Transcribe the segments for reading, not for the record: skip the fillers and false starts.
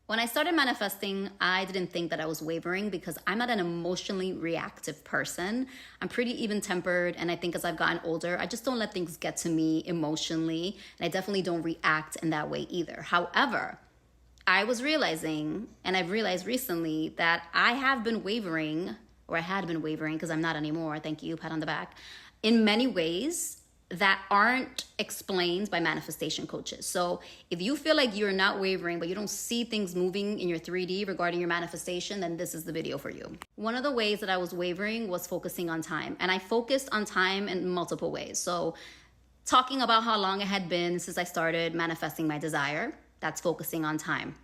When I started manifesting, I didn't think that I was wavering because I'm not an emotionally reactive person. I'm pretty even-tempered, and I think as I've gotten older, I just don't let things get to me emotionally, and I definitely don't react in that way either. However, I was realizing, and I've realized recently, that I have been wavering, or I had been wavering because I'm not anymore, thank you, pat on the back, in many ways that aren't explained by manifestation coaches. So if you feel like you're not wavering, but you don't see things moving in your 3D regarding your manifestation, then this is the video for you. One of the ways that I was wavering was focusing on time. And I focused on time in multiple ways. So talking about how long it had been since I started manifesting my desire, that's focusing on time.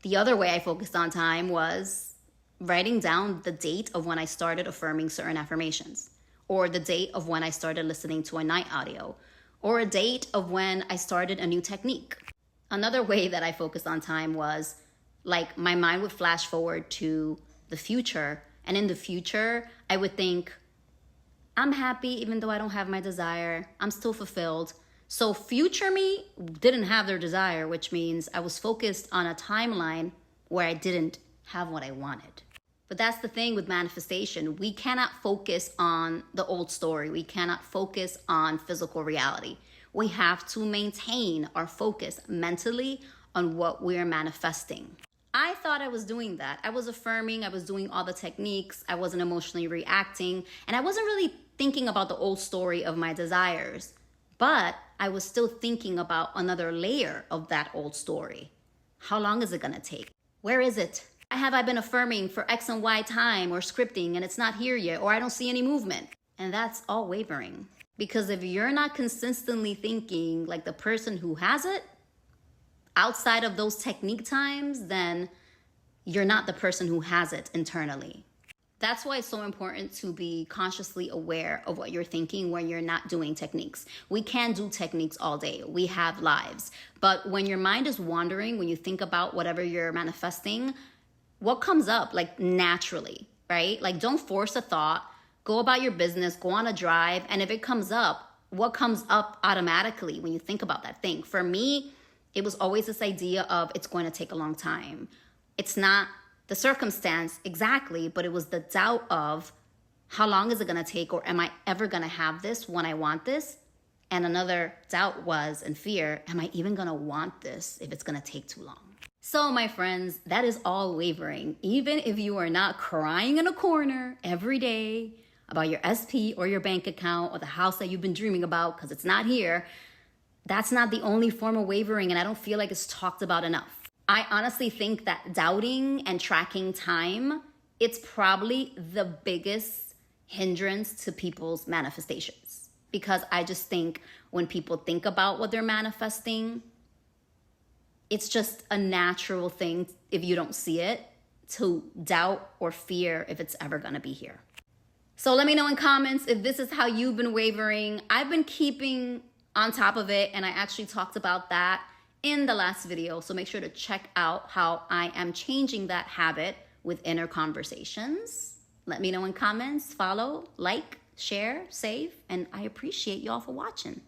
The other way I focused on time was writing down the date of when I started affirming certain affirmations, or the date of when I started listening to a night audio, or a date of when I started a new technique. Another way that I focused on time was like my mind would flash forward to the future. And in the future, I would think, I'm happy even though I don't have my desire. I'm still fulfilled. So future me didn't have their desire, which means I was focused on a timeline where I didn't have what I wanted. But that's the thing with manifestation. We cannot focus on the old story. We cannot focus on physical reality. We have to maintain our focus mentally on what we're manifesting. I thought I was doing that. I was affirming, I was doing all the techniques, I wasn't emotionally reacting, and I wasn't really thinking about the old story of my desires. But I was still thinking about another layer of that old story. How long is it gonna take? Where is it? Have I been affirming for X and Y time or scripting and it's not here yet, or I don't see any movement? And that's all wavering. Because if you're not consistently thinking like the person who has it, outside of those technique times, then you're not the person who has it internally. That's why it's so important to be consciously aware of what you're thinking when you're not doing techniques. We can do techniques all day. We have lives. But when your mind is wandering, when you think about whatever you're manifesting, what comes up like naturally, right? Like don't force a thought, go about your business, go on a drive. And if it comes up, what comes up automatically when you think about that thing? For me, it was always this idea of it's going to take a long time. It's not the circumstance exactly, but it was the doubt of how long is it going to take, or am I ever going to have this when I want this? And another doubt was, and fear, am I even going to want this if it's going to take too long? So my friends, that is all wavering. Even if you are not crying in a corner every day about your SP or your bank account or the house that you've been dreaming about because it's not here, that's not the only form of wavering, and I don't feel like it's talked about enough. I honestly think that doubting and tracking time, it's probably the biggest hindrance to people's manifestations. Because I just think when people think about what they're manifesting, it's just a natural thing, if you don't see it, to doubt or fear if it's ever gonna be here. So let me know in comments if this is how you've been wavering. I've been keeping on top of it, and I actually talked about that in the last video. So make sure to check out how I am changing that habit with inner conversations. Let me know in comments, follow, like, share, save, and I appreciate y'all for watching.